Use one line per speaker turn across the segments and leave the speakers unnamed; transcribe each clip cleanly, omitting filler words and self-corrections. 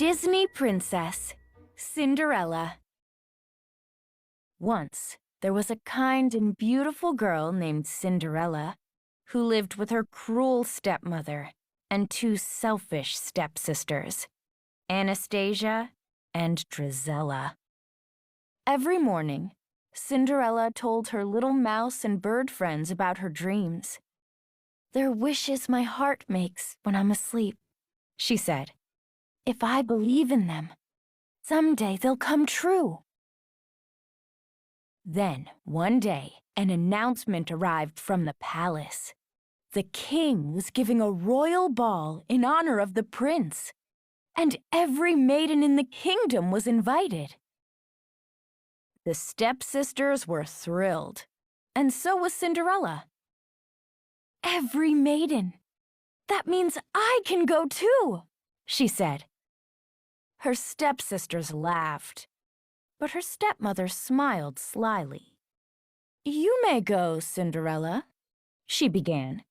Disney Princess, Cinderella. Once, there was a kind and beautiful girl named Cinderella who lived with her cruel stepmother and two selfish stepsisters, Anastasia and Drizella. Every morning, Cinderella told her little mouse and bird friends about her dreams. "They're wishes my heart makes when I'm asleep," she said. "If I believe in them, someday they'll come true." Then, one day, an announcement arrived from the palace. The king was giving a royal ball in honor of the prince, and every maiden in the kingdom was invited. The stepsisters were thrilled, and so was Cinderella. "Every maiden! That means I can go too," she said. Her stepsisters laughed, but her stepmother smiled slyly. "You may go, Cinderella," she began,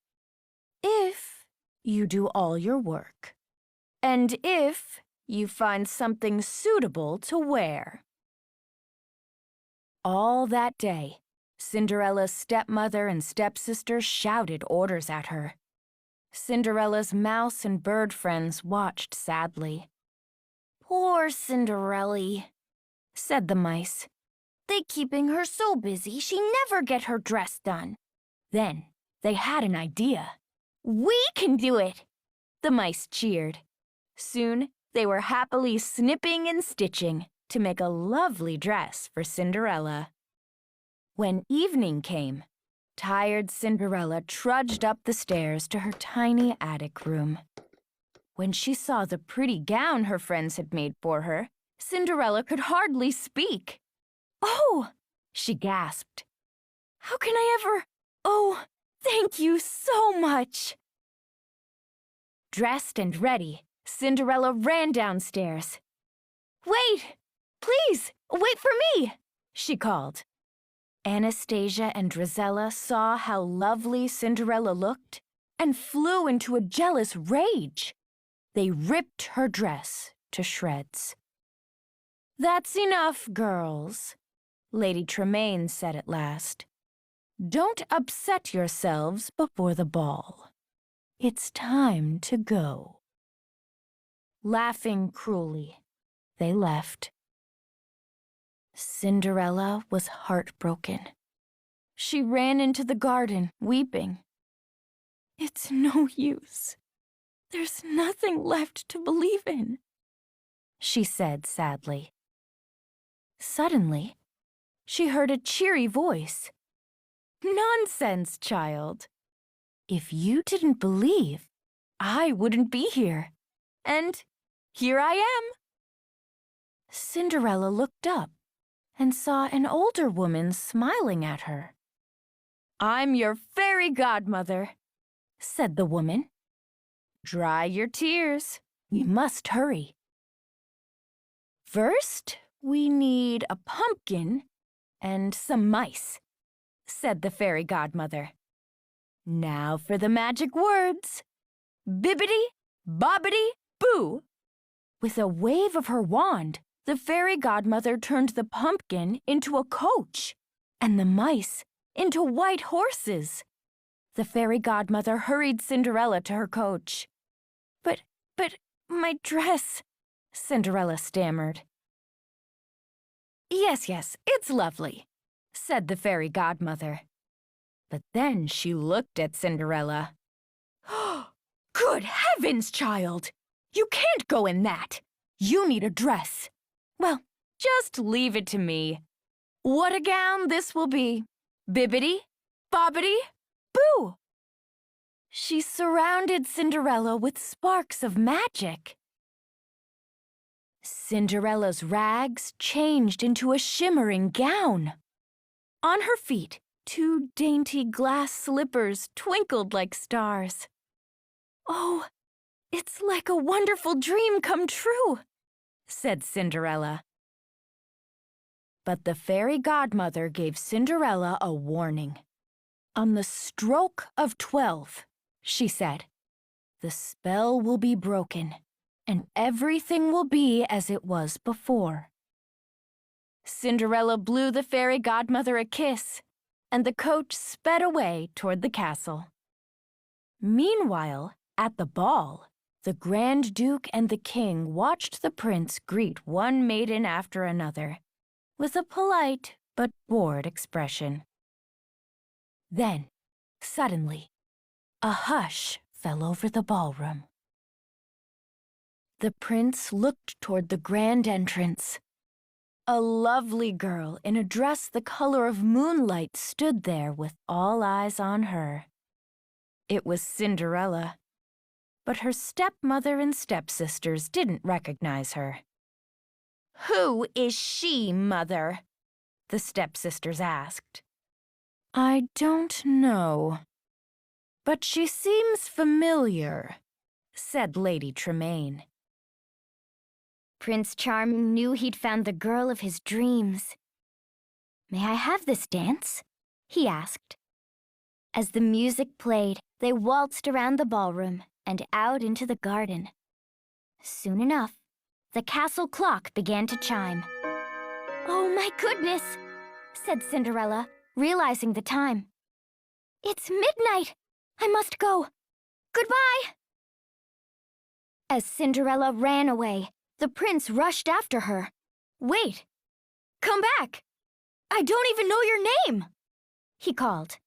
"if you do all your work, and if you find something suitable to wear." All that day, Cinderella's stepmother and stepsister shouted orders at her. Cinderella's mouse and bird friends watched sadly. "Poor Cinderella," said the mice. "They keeping her so busy she never get her dress done." Then they had an idea. "We can do it!" the mice cheered. Soon they were happily snipping and stitching to make a lovely dress for Cinderella. When evening came, tired Cinderella trudged up the stairs to her tiny attic room. When she saw the pretty gown her friends had made for her, Cinderella could hardly speak. "Oh!" she gasped. "How can I ever... Oh, thank you so much!" Dressed and ready, Cinderella ran downstairs. "Wait! Please, wait for me!" she called. Anastasia and Drizella saw how lovely Cinderella looked and flew into a jealous rage. They ripped her dress to shreds. "That's enough, girls," Lady Tremaine said at last. "Don't upset yourselves before the ball. It's time to go." Laughing cruelly, they left. Cinderella was heartbroken. She ran into the garden, weeping. "It's no use. There's nothing left to believe in," she said sadly. Suddenly, she heard a cheery voice. "Nonsense, child. If you didn't believe, I wouldn't be here. And here I am." Cinderella looked up and saw an older woman smiling at her. "I'm your fairy godmother," said the woman. "Dry your tears. We must hurry. First, we need a pumpkin and some mice," said the fairy godmother. "Now for the magic words. Bibbidi, bobbidi, boo." With a wave of her wand, the fairy godmother turned the pumpkin into a coach and the mice into white horses. The fairy godmother hurried Cinderella to her coach. But, my dress," Cinderella stammered. Yes, it's lovely," said the fairy godmother. But then she looked at Cinderella. "Good heavens, child! You can't go in that! You need a dress. Well, just leave it to me. What a gown this will be! Bibbidi, bobbidi, boo!" She surrounded Cinderella with sparks of magic. Cinderella's rags changed into a shimmering gown. On her feet, two dainty glass slippers twinkled like stars. "Oh, it's like a wonderful dream come true," said Cinderella. But the fairy godmother gave Cinderella a warning. "On the stroke of 12, she said, the spell will be broken, and everything will be as it was before." Cinderella blew the fairy godmother a kiss, and the coach sped away toward the castle. Meanwhile, at the ball, the Grand Duke and the King watched the prince greet one maiden after another, with a polite but bored expression. Then, suddenly, a hush fell over the ballroom. The prince looked toward the grand entrance. A lovely girl in a dress the color of moonlight stood there with all eyes on her. It was Cinderella, but her stepmother and stepsisters didn't recognize her. "Who is she, Mother?" the stepsisters asked. "I don't know, but she seems familiar," said Lady Tremaine.
Prince Charming knew he'd found the girl of his dreams. "May I have this dance?" he asked. As the music played, they waltzed around the ballroom and out into the garden. Soon enough, the castle clock began to chime. "Oh, my goodness," said Cinderella, realizing the time. "It's midnight. I must go. Goodbye." As Cinderella ran away, the prince rushed after her. "Wait! Come back! I don't even know your name!" he called.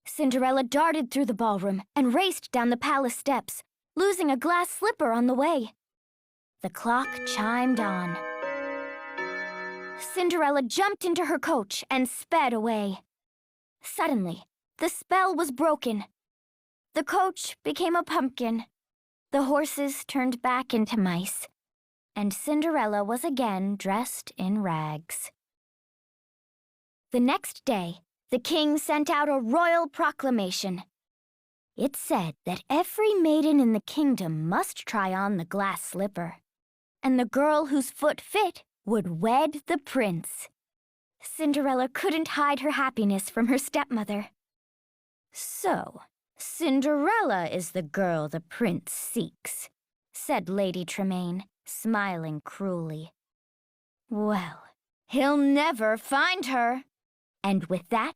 Cinderella darted through the ballroom and raced down the palace steps, losing a glass slipper on the way. The clock chimed on. Cinderella jumped into her coach and sped away. Suddenly, the spell was broken. The coach became a pumpkin. The horses turned back into mice, and Cinderella was again dressed in rags. The next day, the king sent out a royal proclamation. It said that every maiden in the kingdom must try on the glass slipper, and the girl whose foot fit would wed the prince. Cinderella couldn't hide her happiness from her stepmother. "So, Cinderella is the girl the prince seeks," said Lady Tremaine, smiling cruelly. "Well, he'll never find her." And with that,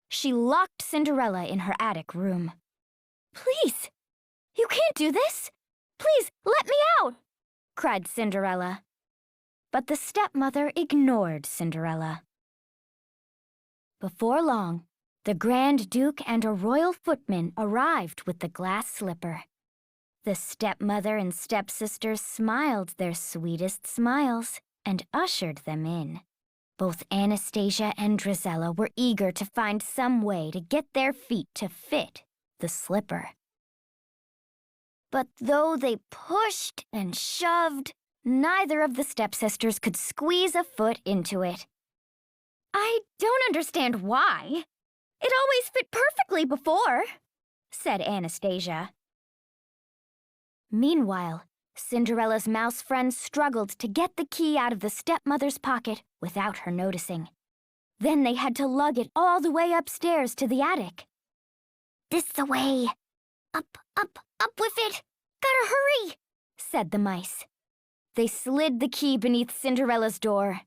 she locked Cinderella in her attic room. "Please, you can't do this. Please, let me out," cried Cinderella. But the stepmother ignored Cinderella. Before long, the Grand Duke and a royal footman arrived with the glass slipper. The stepmother and stepsisters smiled their sweetest smiles and ushered them in. Both Anastasia and Drizella were eager to find some way to get their feet to fit the slipper. But though they pushed and shoved, neither of the stepsisters could squeeze a foot into it. "I don't understand why. It always fit perfectly before," said Anastasia. Meanwhile, Cinderella's mouse friend struggled to get the key out of the stepmother's pocket without her noticing. Then they had to lug it all the way upstairs to the attic. "This the way. Up, up, up with it. Gotta hurry," said the mice. They slid the key beneath Cinderella's door.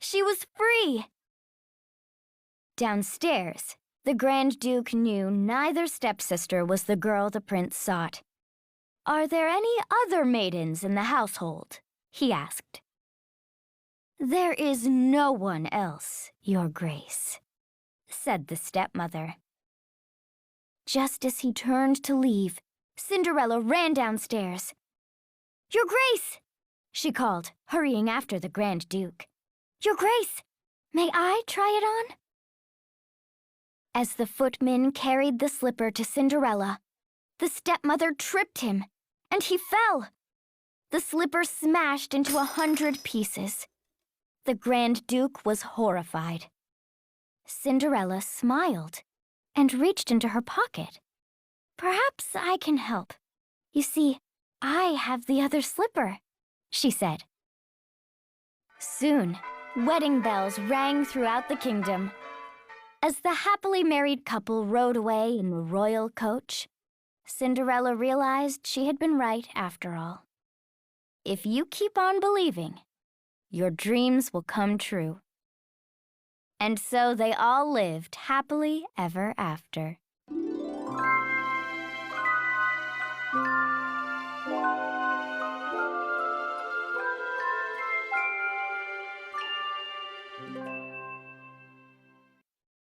She was free. Downstairs, the Grand Duke knew neither stepsister was the girl the prince sought. "Are there any other maidens in the household?" he asked. "There is no one else, Your Grace," said the stepmother. Just as he turned to leave, Cinderella ran downstairs. "Your Grace!" she called, hurrying after the Grand Duke. "Your Grace, may I try it on?" As the footman carried the slipper to Cinderella, the stepmother tripped him, and he fell. The slipper smashed into 100 pieces. The Grand Duke was horrified. Cinderella smiled and reached into her pocket. "Perhaps I can help. You see, I have the other slipper," she said. Soon, wedding bells rang throughout the kingdom. As the happily married couple rode away in the royal coach, Cinderella realized she had been right after all. if you keep on believing, your dreams will come true. And so they all lived happily ever after.